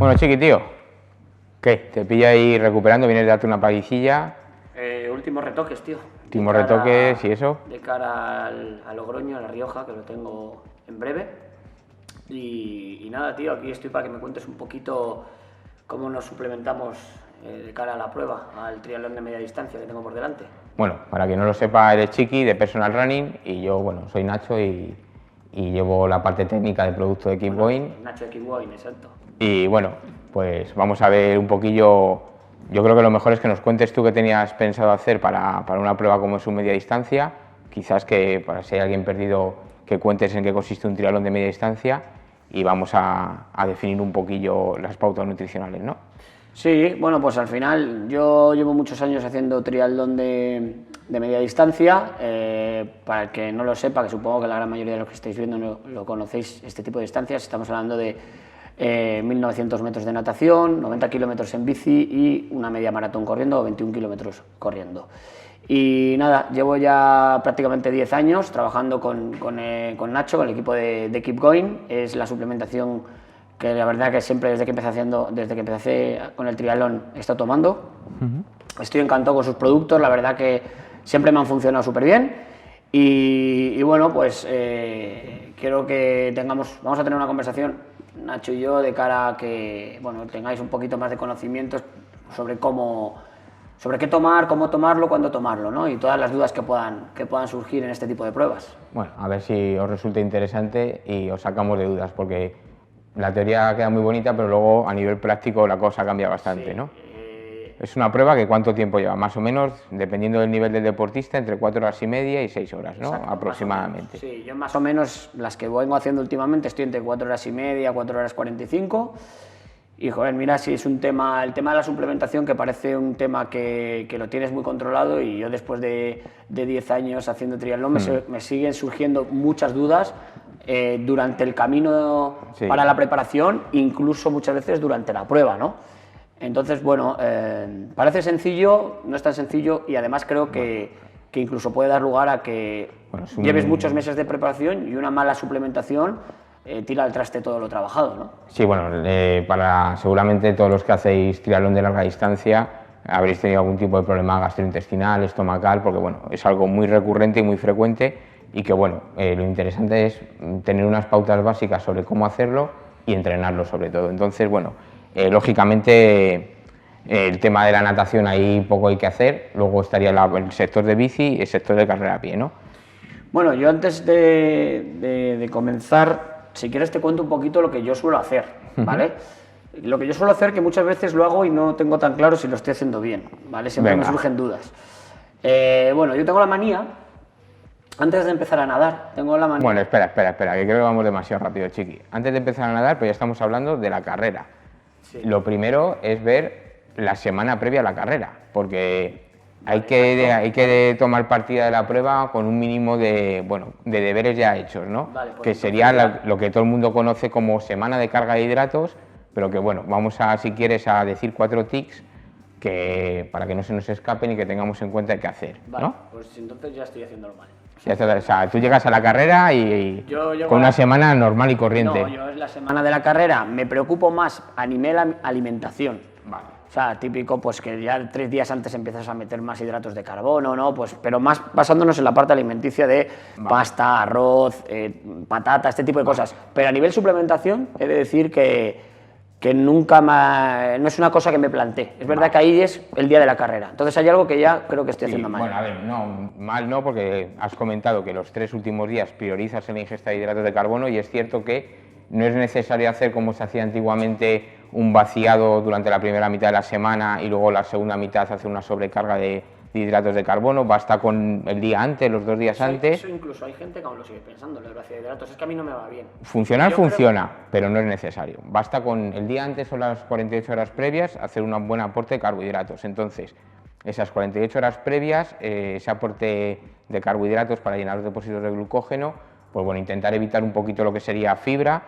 Bueno, Chiqui, tío, ¿qué? ¿Te pilla ahí recuperando? ¿Vienes de darte una paguicilla? Últimos retoques, tío. Últimos retoques y eso. De cara a Logroño, a La Rioja, que lo tengo en breve. Y nada, tío, aquí estoy para que me cuentes un poquito cómo nos suplementamos de cara a la prueba, al triatlón de media distancia que tengo por delante. Bueno, para quien no lo sepa, eres Chiqui de Personal Running y yo, bueno, soy Nacho y llevo la parte técnica del producto de Keep Going. Nacho de Keep Going, exacto. Y bueno, pues vamos a ver un poquillo. Yo creo que lo mejor es que nos cuentes tú qué tenías pensado hacer para una prueba como es un media distancia. Quizás que para si hay alguien perdido, que cuentes en qué consiste un triatlón de media distancia y vamos a definir un poquillo las pautas nutricionales, ¿no? Sí, bueno, pues al final yo llevo muchos años haciendo triatlón de media distancia. Para el que no lo sepa, que supongo que la gran mayoría de los que estáis viendo lo conocéis, este tipo de distancias, estamos hablando de 1900 metros de natación, 90 kilómetros en bici y una media maratón corriendo o 21 kilómetros corriendo. Y nada, llevo ya prácticamente 10 años trabajando con Nacho, con el equipo de Keep Going. Es la suplementación que la verdad que siempre desde que empecé con el triatlón he estado tomando. Estoy encantado con sus productos, la verdad que siempre me han funcionado súper bien. Y bueno, pues quiero que vamos a tener una conversación, Nacho y yo, de cara a que tengáis un poquito más de conocimientos sobre qué tomar, cómo tomarlo, cuándo tomarlo, ¿no? Y todas las dudas que puedan surgir en este tipo de pruebas. Bueno, a ver si os resulta interesante y os sacamos de dudas, porque la teoría queda muy bonita, pero luego a nivel práctico la cosa cambia bastante, sí, ¿no? Es una prueba que ¿cuánto tiempo lleva? Más o menos, dependiendo del nivel del deportista, entre 4 horas y media y 6 horas, ¿no? Exacto, aproximadamente. Sí, yo más o menos las que vengo haciendo últimamente estoy entre 4 horas y media, 4 horas 45. Y joder, mira, sí, es un tema, el tema de la suplementación, que parece un tema que lo tienes muy controlado, y yo después de 10 años haciendo triatlón me siguen surgiendo muchas dudas durante el camino, sí, para la preparación, incluso muchas veces durante la prueba, ¿no? Entonces, bueno, parece sencillo, no es tan sencillo, y además creo que incluso puede dar lugar a que lleves muchos meses de preparación y una mala suplementación tira al traste todo lo trabajado, ¿no? Sí, bueno, seguramente todos los que hacéis triatlón de larga distancia habréis tenido algún tipo de problema gastrointestinal, estomacal, porque bueno, es algo muy recurrente y muy frecuente, y que bueno, lo interesante es tener unas pautas básicas sobre cómo hacerlo y entrenarlo sobre todo. Entonces, bueno, lógicamente el tema de la natación ahí poco hay que hacer, luego estaría el sector de bici y el sector de carrera a pie, ¿no? Bueno, yo antes de comenzar, si quieres te cuento un poquito lo que yo suelo hacer, ¿vale? Lo que yo suelo hacer, que muchas veces lo hago y no tengo tan claro si lo estoy haciendo bien, ¿vale? Siempre me surgen dudas. Bueno, yo tengo la manía, antes de empezar a nadar, tengo la manía... Bueno, espera, que creo que vamos demasiado rápido, Chiqui. Antes de empezar a nadar, pues ya estamos hablando de la carrera. Sí. Lo primero es ver la semana previa a la carrera, porque hay que tomar partida de la prueba con un mínimo de deberes ya hechos, ¿no? Vale, pues que sería lo que todo el mundo conoce como semana de carga de hidratos, pero que bueno, vamos si quieres a decir 4 tics para que no se nos escapen y que tengamos en cuenta qué hacer, vale, ¿no? Pues entonces ya estoy haciéndolo mal. O sea, tú llegas a la carrera y yo con una semana normal y corriente. No, yo en la semana de la carrera me preocupo más a nivel alimentación. Vale. O sea, típico, pues que ya 3 días antes empiezas a meter más hidratos de carbono, ¿no? Pues, pero más basándonos en la parte alimenticia de pasta, arroz, patata, este tipo de cosas. Pero a nivel suplementación, he de decir que nunca no es una cosa que me planteé. Es verdad que ahí es el día de la carrera. Entonces hay algo que ya creo que estoy haciendo mal. Bueno, a ver, no, mal no, porque has comentado que los 3 últimos días priorizas la ingesta de hidratos de carbono, y es cierto que no es necesario hacer como se hacía antiguamente un vaciado durante la primera mitad de la semana y luego la segunda mitad hacer una sobrecarga de hidratos de carbono. Basta con el día antes, los 2 días antes. Eso incluso hay gente que aún lo sigue pensando, el vaciado de hidratos. Es que a mí no me va bien. Funcionar funciona, pero no es necesario. Basta con el día antes o las 48 horas previas hacer un buen aporte de carbohidratos. Entonces, esas 48 horas previas, ese aporte de carbohidratos para llenar los depósitos de glucógeno, pues bueno, intentar evitar un poquito lo que sería fibra,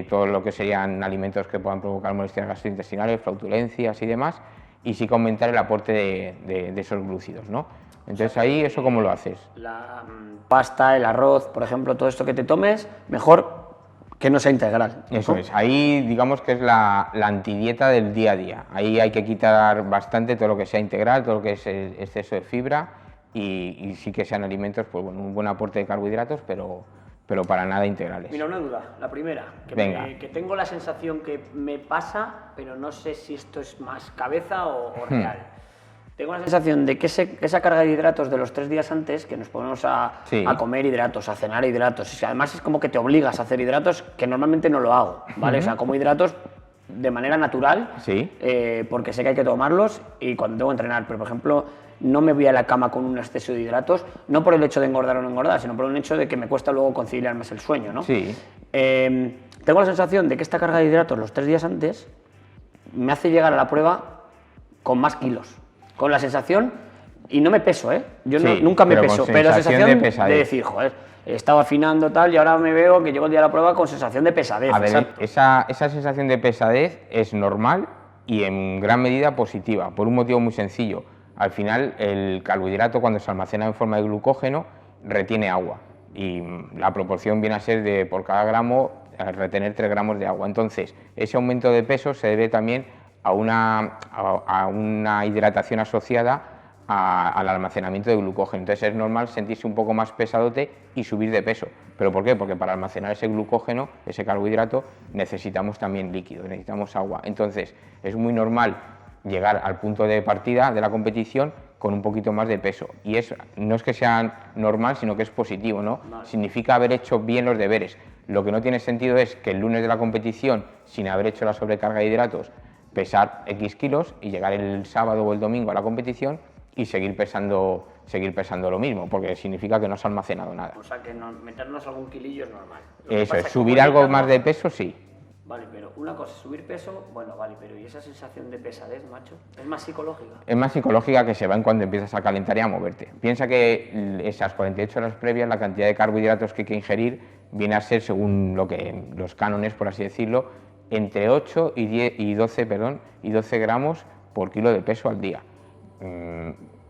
todo lo que serían alimentos que puedan provocar molestias gastrointestinales, flautulencias y demás, y sí que aumentar el aporte de esos glúcidos, ¿no? Entonces ahí, ¿eso cómo lo haces? La pasta, el arroz, por ejemplo, todo esto que te tomes, mejor que no sea integral. Eso es, ahí digamos que es la antidieta del día a día. Ahí hay que quitar bastante todo lo que sea integral, todo lo que es el exceso de fibra y sí que sean alimentos, pues bueno, un buen aporte de carbohidratos, pero para nada integrales. Mira, una duda, la primera, que tengo la sensación que me pasa, pero no sé si esto es más cabeza o real. Tengo la sensación de que esa carga de hidratos de los 3 días antes, que nos ponemos a comer hidratos, a cenar hidratos, y además es como que te obligas a hacer hidratos, que normalmente no lo hago, ¿vale? O sea, como hidratos de manera natural, porque sé que hay que tomarlos y cuando tengo que entrenar, pero por ejemplo, no me voy a la cama con un exceso de hidratos, no por el hecho de engordar o no engordar, sino por el hecho de que me cuesta luego conciliar más el sueño, ¿no? Sí. Tengo la sensación de que esta carga de hidratos los 3 días antes me hace llegar a la prueba con más kilos. Con la sensación, y no me peso, yo nunca me peso, pero sensación de decir, joder, he estado afinando tal y ahora me veo que llego el día de la prueba con sensación de pesadez. A ver, esa sensación de pesadez es normal y en gran medida positiva, por un motivo muy sencillo. Al final, el carbohidrato cuando se almacena en forma de glucógeno retiene agua y la proporción viene a ser de por cada gramo retener 3 gramos de agua. Entonces, ese aumento de peso se debe también a una hidratación asociada al almacenamiento de glucógeno. Entonces es normal sentirse un poco más pesadote y subir de peso. ¿Pero por qué? Porque para almacenar ese glucógeno, ese carbohidrato, necesitamos también líquido, necesitamos agua. Entonces es muy normal llegar al punto de partida de la competición con un poquito más de peso. Y no es que sea normal, sino que es positivo, ¿no? Vale. Significa haber hecho bien los deberes. Lo que no tiene sentido es que el lunes de la competición, sin haber hecho la sobrecarga de hidratos, pesar X kilos y llegar el sábado o el domingo a la competición y seguir pesando lo mismo, porque significa que no has almacenado nada. O sea, que meternos algún kilillo es normal. Eso es, subir algo más de peso, sí. Vale, pero una cosa, subir peso, bueno, vale, pero ¿y esa sensación de pesadez, macho? ¿Es más psicológica? Es más psicológica, que se va en cuando empiezas a calentar y a moverte. Piensa que esas 48 horas previas, la cantidad de carbohidratos que hay que ingerir viene a ser, según los cánones, por así decirlo, entre 8 y 12 gramos por kilo de peso al día.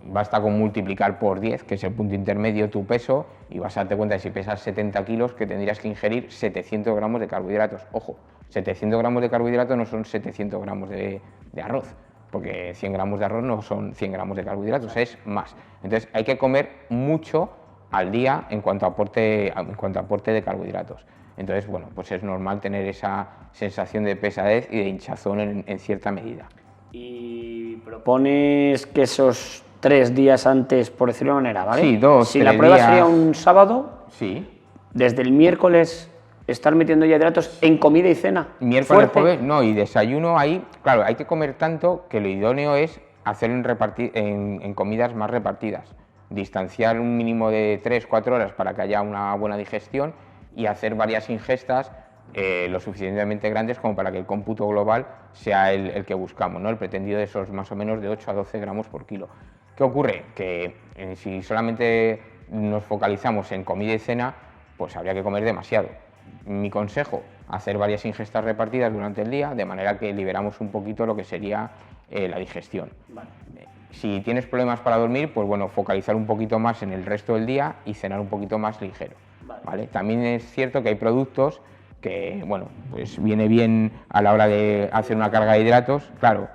Basta con multiplicar por 10, que es el punto intermedio, tu peso, y vas a darte cuenta de si pesas 70 kilos que tendrías que ingerir 700 gramos de carbohidratos. Ojo, 700 gramos de carbohidratos no son 700 gramos de arroz, porque 100 gramos de arroz no son 100 gramos de carbohidratos, es más. Entonces hay que comer mucho al día en cuanto a aporte de carbohidratos. Entonces, bueno, pues es normal tener esa sensación de pesadez y de hinchazón en cierta medida. ¿Y propones que esos 3 días antes, por decirlo de una manera, ¿vale? Sí, 2, 3 días. Si la prueba sería un sábado, sí, desde el miércoles estar metiendo ya hidratos en comida y cena. Miércoles, jueves, no, y desayuno ahí, claro, hay que comer tanto que lo idóneo es hacerlo en comidas más repartidas. Distanciar un mínimo de 3-4 horas para que haya una buena digestión y hacer varias ingestas lo suficientemente grandes como para que el cómputo global sea el que buscamos, ¿no? El pretendido de esos más o menos de 8 a 12 gramos por kilo. ¿Qué ocurre? Que si solamente nos focalizamos en comida y cena, pues habría que comer demasiado. Mi consejo, hacer varias ingestas repartidas durante el día, de manera que liberamos un poquito lo que sería la digestión. Vale. Si tienes problemas para dormir, pues bueno, focalizar un poquito más en el resto del día y cenar un poquito más ligero. ¿Vale? También es cierto que hay productos que, bueno, pues viene bien a la hora de hacer una carga de hidratos, claro,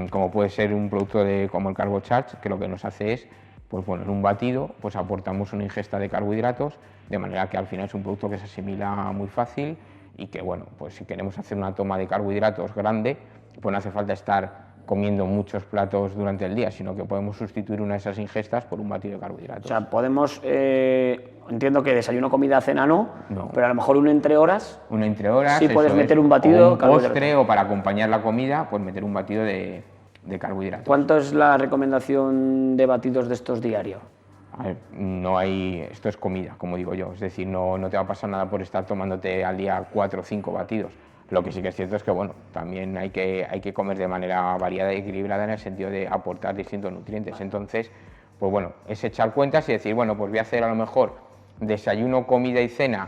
como puede ser un producto como el CarboCharge, que lo que nos hace es, pues bueno, en un batido, pues aportamos una ingesta de carbohidratos, de manera que al final es un producto que se asimila muy fácil y que, bueno, pues si queremos hacer una toma de carbohidratos grande, pues no hace falta estar comiendo muchos platos durante el día, sino que podemos sustituir una de esas ingestas por un batido de carbohidratos. O sea, podemos, entiendo que desayuno, comida, cena no, pero a lo mejor una entre horas sí puedes meter un batido, o un postre, o para acompañar la comida, pues meter un batido de carbohidratos. ¿Cuánto es la recomendación de batidos de estos diarios? A ver, no hay, esto es comida, como digo yo, es decir, no te va a pasar nada por estar tomándote al día 4 o 5 batidos. Lo que sí que es cierto es que, bueno, también hay que comer de manera variada y equilibrada en el sentido de aportar distintos nutrientes. Entonces, pues bueno, es echar cuentas y decir, bueno, pues voy a hacer a lo mejor desayuno, comida y cena,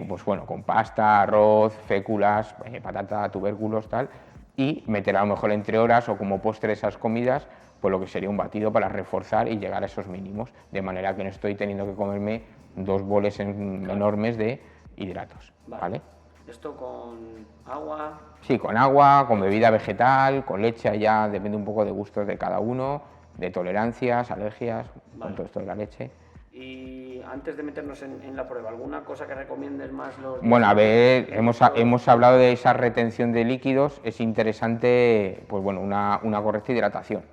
pues bueno, con pasta, arroz, féculas, patata, tubérculos, tal, y meter a lo mejor entre horas o como postre esas comidas, pues lo que sería un batido para reforzar y llegar a esos mínimos, de manera que no estoy teniendo que comerme 2 boles enormes de hidratos, ¿vale? ¿Esto con agua? Sí, con agua, con bebida vegetal, con leche, ya depende un poco de gustos de cada uno, de tolerancias, alergias, con todo esto de la leche. Y antes de meternos en la prueba, ¿alguna cosa que recomiendes más los días? Bueno, a ver, hemos hablado de esa retención de líquidos, es interesante, pues bueno, una correcta hidratación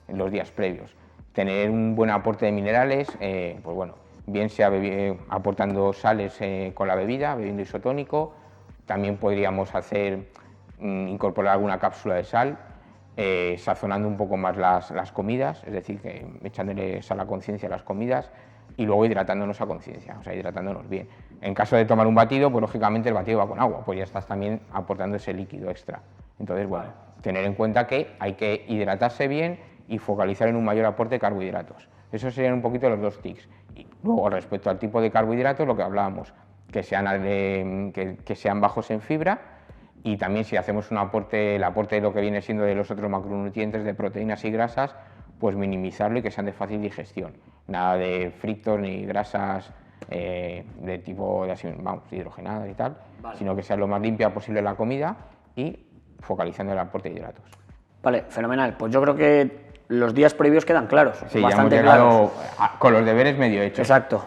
en los días previos. Tener un buen aporte de minerales, pues bueno, bien sea aportando sales con la bebida, bebiendo isotónico, también podríamos incorporar alguna cápsula de sal, sazonando un poco más las comidas, es decir, que echándole sal a conciencia a las comidas y luego hidratándonos a conciencia, o sea, hidratándonos bien. En caso de tomar un batido, pues lógicamente el batido va con agua, pues ya estás también aportando ese líquido extra. Entonces, bueno, tener en cuenta que hay que hidratarse bien y focalizar en un mayor aporte de carbohidratos. Esos serían un poquito los dos tics. Y luego, respecto al tipo de carbohidratos, lo que hablábamos, que sean bajos en fibra, y también si hacemos el aporte de lo que viene siendo de los otros macronutrientes, de proteínas y grasas, pues minimizarlo y que sean de fácil digestión. Nada de fritos ni grasas de tipo hidrogenadas y tal, sino que sea lo más limpia posible la comida y focalizando el aporte de hidratos. Vale, fenomenal. Pues yo creo que los días previos quedan claros. Sí, bastante ya hemos llegado claros. con los deberes medio hechos. Exacto.